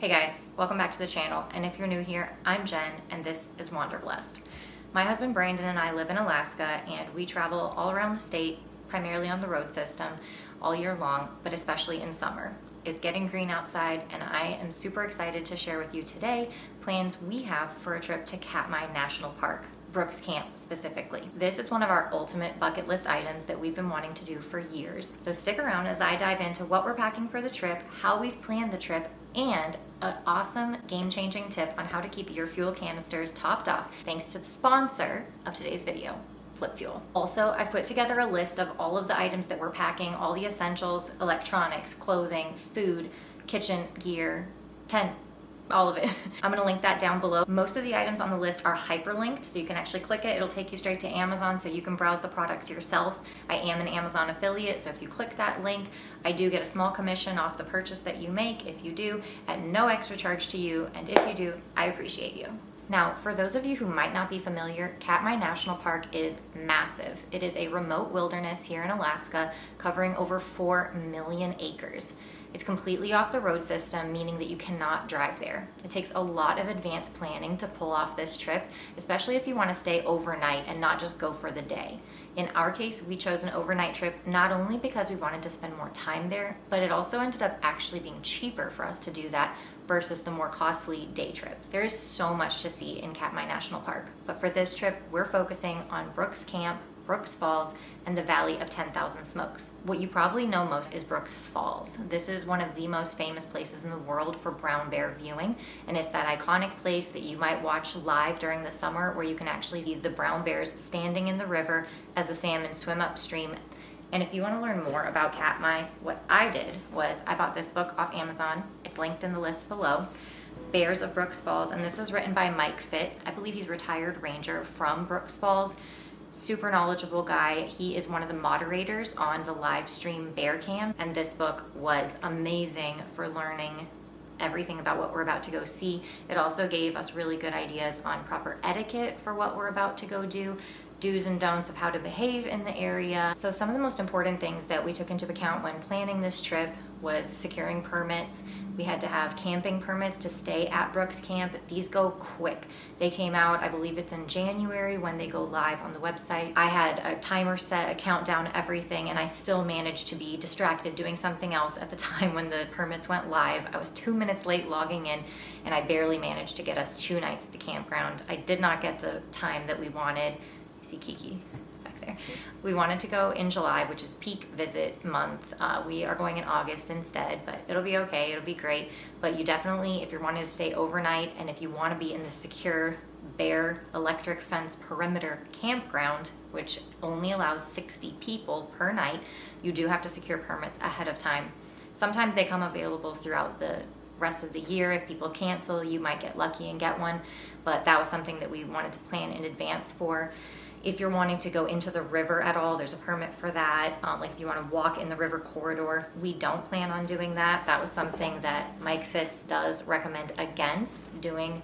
Hey guys, welcome back to the channel, and if you're new here, I'm Jen, and this is Wanderblest. My husband Brandon and I live in Alaska, and we travel all around the state, primarily on the road system, all year long, but especially in summer. It's getting green outside, and I am super excited to share with you today plans we have for a trip to Katmai National Park. Brooks Camp specifically. This is one of our ultimate bucket list items that we've been wanting to do for years. So stick around as I dive into what we're packing for the trip, how we've planned the trip, and an awesome game-changing tip on how to keep your fuel canisters topped off, thanks to the sponsor of today's video, FlipFuel. Also, I've put together a list of all of the items that we're packing, all the essentials, electronics, clothing, food, kitchen gear, tent, all of it. I'm gonna link that down below. Most of the items on the list are hyperlinked, so you can actually click it. It'll take you straight to Amazon so you can browse the products yourself. I am an Amazon affiliate, so if you click that link, I do get a small commission off the purchase that you make, if you do, at no extra charge to you, and if you do, I appreciate you. Now, for those of you who might not be familiar, Katmai National Park is massive. It is a remote wilderness here in Alaska, covering over 4 million acres. It's completely off the road system, meaning that you cannot drive there. It takes a lot of advanced planning to pull off this trip, especially if you want to stay overnight and not just go for the day. In our case, we chose an overnight trip not only because we wanted to spend more time there, but it also ended up actually being cheaper for us to do that versus the more costly day trips. There is so much to see in Katmai National Park, but for this trip, we're focusing on Brooks Camp, Brooks Falls, and the Valley of 10,000 Smokes. What you probably know most is Brooks Falls. This is one of the most famous places in the world for brown bear viewing, and it's that iconic place that you might watch live during the summer where you can actually see the brown bears standing in the river as the salmon swim upstream. And if you want to learn more about Katmai, what I did was I bought this book off Amazon. It's linked in the list below. Bears of Brooks Falls, and this is written by Mike Fitz. I believe he's a retired ranger from Brooks Falls. Super knowledgeable guy. He is one of the moderators on the live stream Bear Cam, and this book was amazing for learning everything about what we're about to go see. It also gave us really good ideas on proper etiquette for what we're about to go do, do's and don'ts of how to behave in the area. So some of the most important things that we took into account when planning this trip was securing permits. We had to have camping permits to stay at Brooks Camp. These go quick. They came out, I believe it's in January when they go live on the website. I had a timer set, a countdown, everything, and I still managed to be distracted doing something else at the time when the permits went live. I was 2 minutes late logging in, and I barely managed to get us 2 nights at the campground. I did not get the time that we wanted. You see Kiki back there. We wanted to go in July, which is peak visit month. We are going in August instead, but it'll be okay, it'll be great. But you definitely, if you're wanting to stay overnight and if you want to be in the secure bear electric fence perimeter campground, which only allows 60 people per night, you do have to secure permits ahead of time. Sometimes they come available throughout the rest of the year. If people cancel, you might get lucky and get one, but that was something that we wanted to plan in advance for. If you're wanting to go into the river at all, there's a permit for that. Like if you want to walk in the river corridor, we don't plan on doing that. That was something that Mike Fitz does recommend against doing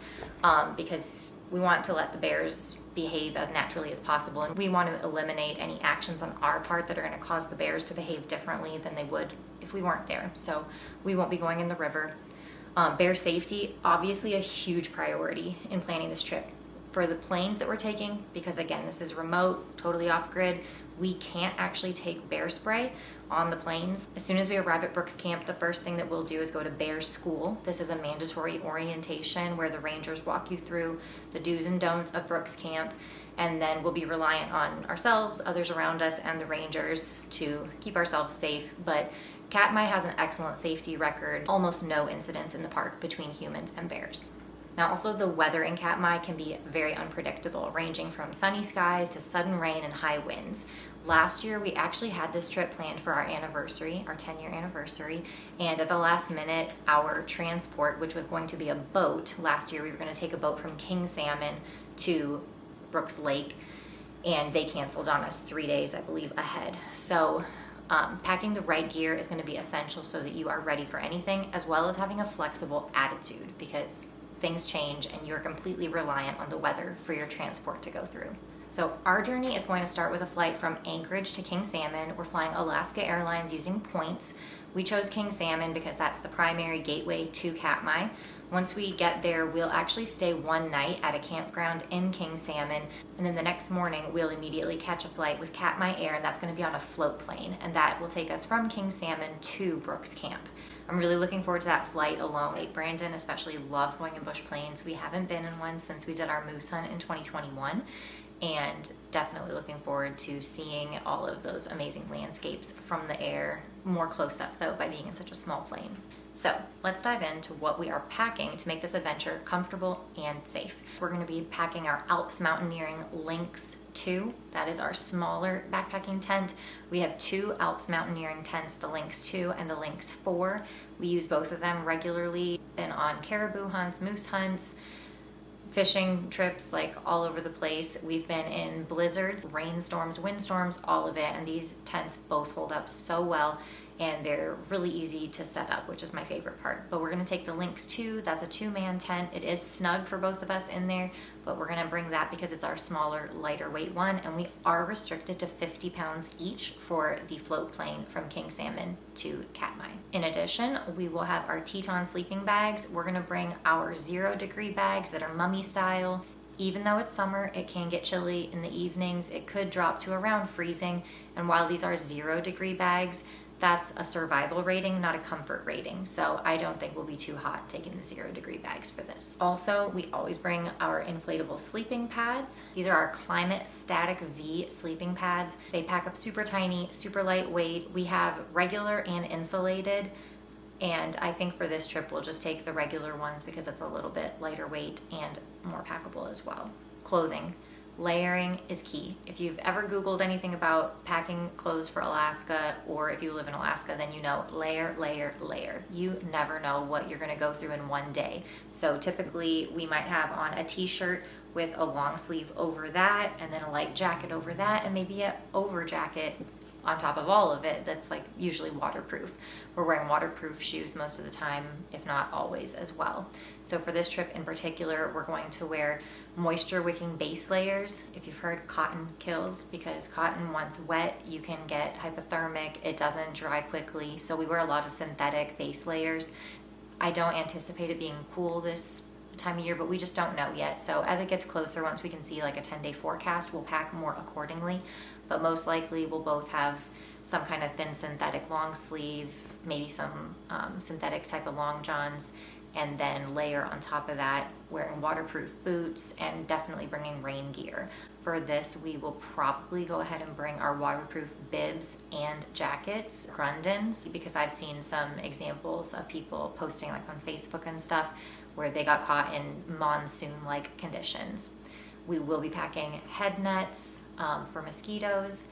because we want to let the bears behave as naturally as possible, and we want to eliminate any actions on our part that are going to cause the bears to behave differently than they would if we weren't there. So we won't be going in the river. Bear safety, obviously a huge priority in planning this trip. For the planes that we're taking, because again, this is remote, totally off-grid, we can't actually take bear spray on the planes. As soon as we arrive at Brooks Camp, the first thing that we'll do is go to bear school. This is a mandatory orientation where the rangers walk you through the do's and don'ts of Brooks Camp, and then we'll be reliant on ourselves, others around us, and the rangers to keep ourselves safe. But Katmai has an excellent safety record, almost no incidents in the park between humans and bears. Now also the weather in Katmai can be very unpredictable, ranging from sunny skies to sudden rain and high winds. Last year we actually had this trip planned for our anniversary, our 10-year anniversary, and at the last minute our transport, which was going to be a boat, last year we were going to take a boat from King Salmon to Brooks Lake, and they canceled on us 3 days, I believe, ahead. So packing the right gear is going to be essential so that you are ready for anything, as well as having a flexible attitude, because things change and you're completely reliant on the weather for your transport to go through. So our journey is going to start with a flight from Anchorage to King Salmon. We're flying Alaska Airlines using points. We chose king salmon because that's the primary gateway to Katmai. Once we get there, we'll actually stay one night at a campground in king salmon, and then the next morning we'll immediately catch a flight with Katmai Air, and that's going to be on a float plane, and that will take us from king salmon to Brooks Camp. I'm really looking forward to that flight alone. Brandon especially loves going in bush planes. We haven't been in one since we did our moose hunt in 2021, and definitely looking forward to seeing all of those amazing landscapes from the air, more close up though by being in such a small plane. So let's dive into what we are packing to make this adventure comfortable and safe. We're going to be packing our Alps Mountaineering Lynx 2. That is our smaller backpacking tent. We have two Alps Mountaineering tents, the Lynx 2 and the Lynx 4. We use both of them regularly. Been on caribou hunts, moose hunts, fishing trips, like all over the place. We've been in blizzards, rainstorms, windstorms, all of it, and these tents both hold up so well, and they're really easy to set up, which is my favorite part. But we're gonna take the Lynx 2, that's a 2-man tent. It is snug for both of us in there, but we're gonna bring that because it's our smaller, lighter weight one, and we are restricted to 50 pounds each for the float plane from King Salmon to Katmai. In addition, we will have our Teton sleeping bags. We're gonna bring our 0-degree bags that are mummy style. Even though it's summer, it can get chilly in the evenings. It could drop to around freezing, and while these are 0-degree bags, that's a survival rating, not a comfort rating. So I don't think we'll be too hot taking the 0-degree bags for this. Also, we always bring our inflatable sleeping pads. These are our Climate Static V sleeping pads. They pack up super tiny, super lightweight. We have regular and insulated, and I think for this trip we'll just take the regular ones because it's a little bit lighter weight and more packable as well. Clothing. Layering is key. If you've ever Googled anything about packing clothes for Alaska, or if you live in Alaska, then you know layer, layer, layer. You never know what you're gonna go through in one day. So typically we might have on a t-shirt with a long sleeve over that, and then a light jacket over that, and maybe a over jacket on top of all of it that's like usually waterproof. We're wearing waterproof shoes most of the time, if not always as well. So for this trip in particular, we're going to wear moisture wicking base layers. If you've heard, cotton kills, because cotton once wet you can get hypothermic, it doesn't dry quickly, so we wear a lot of synthetic base layers. I don't anticipate it being cool this time of year, but we just don't know yet. So as it gets closer, once we can see like a 10-day forecast, we'll pack more accordingly. But most likely we'll both have some kind of thin synthetic long sleeve, maybe some synthetic type of long johns, and then layer on top of that wearing waterproof boots and definitely bringing rain gear. For this, we will probably go ahead and bring our waterproof bibs and jackets, Grundens, because I've seen some examples of people posting like on Facebook and stuff where they got caught in monsoon-like conditions. We will be packing head nets for mosquitoes,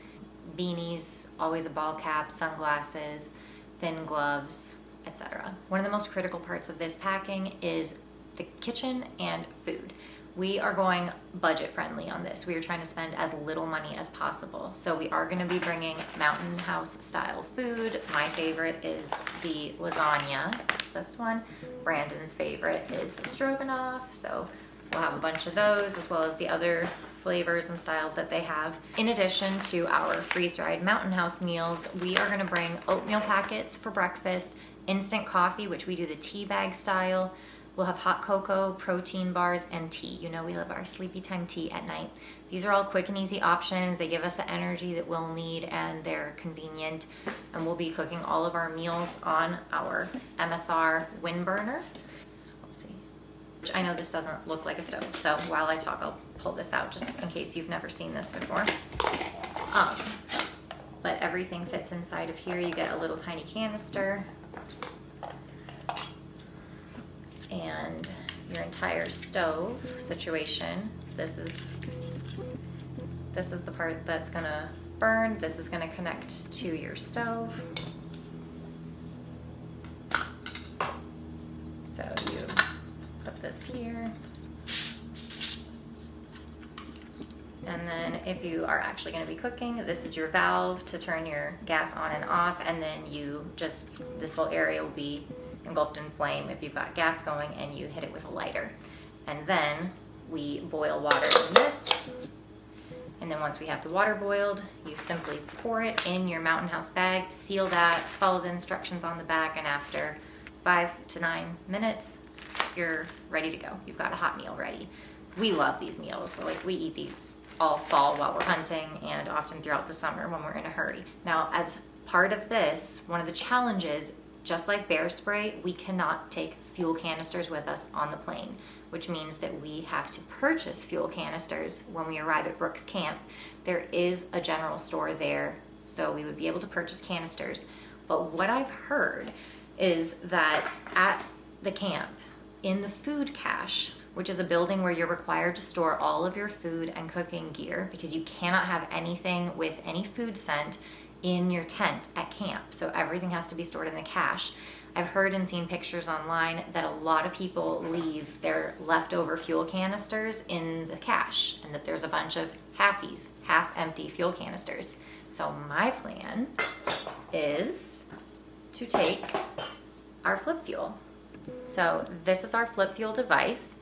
beanies, always a ball cap, sunglasses, thin gloves, etc. One of the most critical parts of this packing is the kitchen and food. We are going budget friendly on this. We are trying to spend as little money as possible. So we are going to be bringing mountain house style food. My favorite is the lasagna, this one. Brandon's favorite is the stroganoff. So we'll have a bunch of those, as well as the other flavors and styles that they have. In addition to our freeze-dried mountain house meals, we are gonna bring oatmeal packets for breakfast, instant coffee, which we do the tea bag style. We'll have hot cocoa, protein bars, and tea. You know we love our sleepy time tea at night. These are all quick and easy options. They give us the energy that we'll need, and they're convenient. And we'll be cooking all of our meals on our MSR wind burner. I know this doesn't look like a stove, so while I talk, I'll pull this out just in case you've never seen this before. But everything fits inside of here. You get a little tiny canister, and your entire stove situation. This is the part that's gonna burn. This is gonna connect to your stove. So you put this here, and then if you are actually going to be cooking, this is your valve to turn your gas on and off, and then this whole area will be engulfed in flame if you've got gas going and you hit it with a lighter. And then we boil water in this, And then once we have the water boiled, you simply pour it in your Mountain House bag, seal that, follow the instructions on the back, and after 5 to 9 minutes, you're ready to go. You've got a hot meal ready. We love these meals. So like we eat these all fall while we're hunting and often throughout the summer when we're in a hurry. Now, as part of this, one of the challenges, just like bear spray, we cannot take fuel canisters with us on the plane, which means that we have to purchase fuel canisters when we arrive at Brooks Camp. There is a general store there, so we would be able to purchase canisters. But what I've heard is that at the camp, in the food cache, which is a building where you're required to store all of your food and cooking gear because you cannot have anything with any food scent in your tent at camp. So everything has to be stored in the cache. I've heard and seen pictures online that a lot of people leave their leftover fuel canisters in the cache and that there's a bunch of halfies, half empty fuel canisters. So my plan is to take our FlipFuel. So this is our FlipFuel device,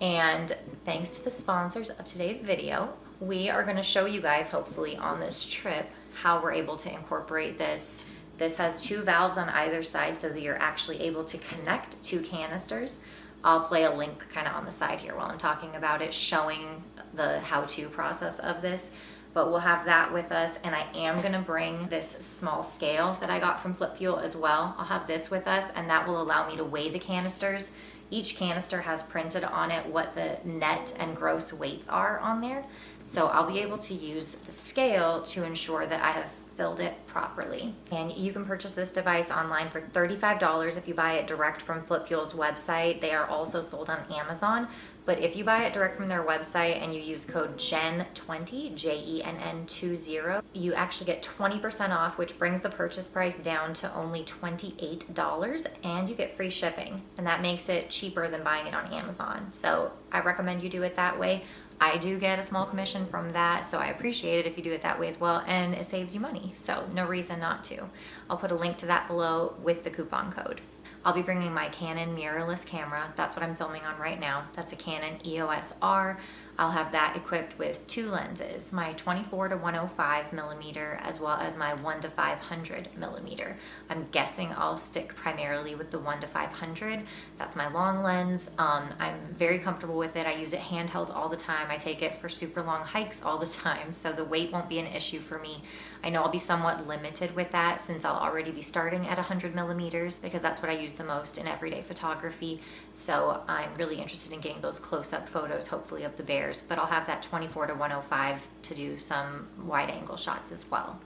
and thanks to the sponsors of today's video, we are going to show you guys hopefully on this trip how we're able to incorporate this. This has 2 valves on either side so that you're actually able to connect 2 canisters. I'll play a link kind of on the side here while I'm talking about it, showing the how-to process of this. But we'll have that with us, and I am gonna bring this small scale that I got from FlipFuel as well. I'll have this with us, and that will allow me to weigh the canisters. Each canister has printed on it what the net and gross weights are on there. So I'll be able to use the scale to ensure that I have filled it properly. And you can purchase this device online for $35 if you buy it direct from FlipFuel's website. They are also sold on Amazon. But if you buy it direct from their website and you use code JENN20, JENN20, you actually get 20% off, which brings the purchase price down to only $28, and you get free shipping. And that makes it cheaper than buying it on Amazon. So I recommend you do it that way. I do get a small commission from that, so I appreciate it if you do it that way as well, and it saves you money, so no reason not to. I'll put a link to that below with the coupon code. I'll be bringing my Canon mirrorless camera. That's what I'm filming on right now. That's a Canon EOS R. I'll have that equipped with 2 lenses, my 24 to 105 millimeter, as well as my 1 to 500 millimeter. I'm guessing I'll stick primarily with the 1 to 500. That's my long lens. I'm very comfortable with it. I use it handheld all the time. I take it for super long hikes all the time, so the weight won't be an issue for me. I know I'll be somewhat limited with that since I'll already be starting at 100 millimeters because that's what I use the most in everyday photography. So I'm really interested in getting those close-up photos, hopefully of the bears, but I'll have that 24 to 105 to do some wide angle shots as well.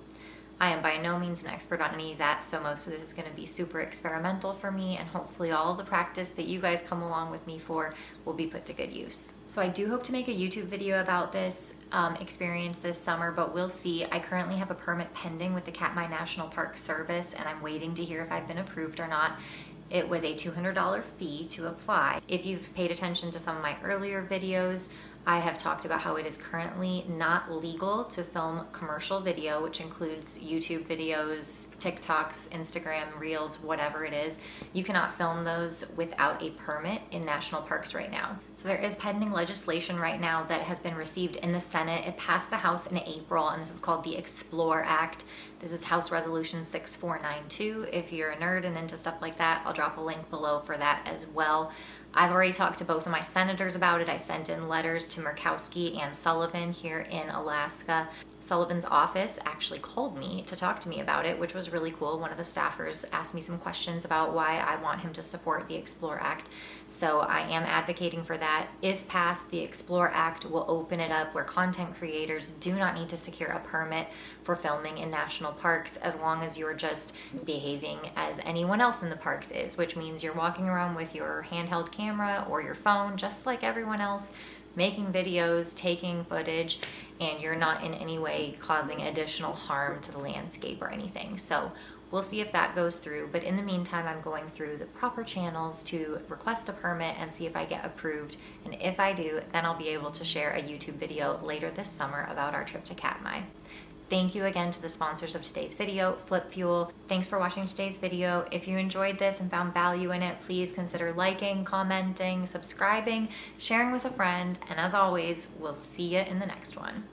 I am by no means an expert on any of that, so most of this is going to be super experimental for me, and hopefully all of the practice that you guys come along with me for will be put to good use. So I do hope to make a YouTube video about this experience this summer, but we'll see. I currently have a permit pending with the Katmai National Park Service, and I'm waiting to hear if I've been approved or not. It was a $200 fee to apply. If you've paid attention to some of my earlier videos, I have talked about how it is currently not legal to film commercial video, which includes YouTube videos, TikToks, Instagram, Reels, whatever it is. You cannot film those without a permit in national parks right now. So there is pending legislation right now that has been received in the Senate. It passed the House in April, and this is called the Explore Act. This is House Resolution 6492. If you're a nerd and into stuff like that, I'll drop a link below for that as well. I've already talked to both of my senators about it. I sent in letters to Murkowski and Sullivan here in Alaska. Sullivan's office actually called me to talk to me about it, which was really cool. One of the staffers asked me some questions about why I want him to support the Explore Act. So I am advocating for that. If passed, the Explore Act will open it up where content creators do not need to secure a permit for filming in national parks as long as you're just behaving as anyone else in the parks is, which means you're walking around with your handheld camera or your phone just like everyone else, making videos, taking footage, and you're not in any way causing additional harm to the landscape or anything. So we'll see if that goes through, but in the meantime, I'm going through the proper channels to request a permit and see if I get approved. And if I do, then I'll be able to share a YouTube video later this summer about our trip to Katmai. Thank you again to the sponsors of today's video, FlipFuel. Thanks for watching today's video. If you enjoyed this and found value in it, please consider liking, commenting, subscribing, sharing with a friend, and as always, we'll see you in the next one.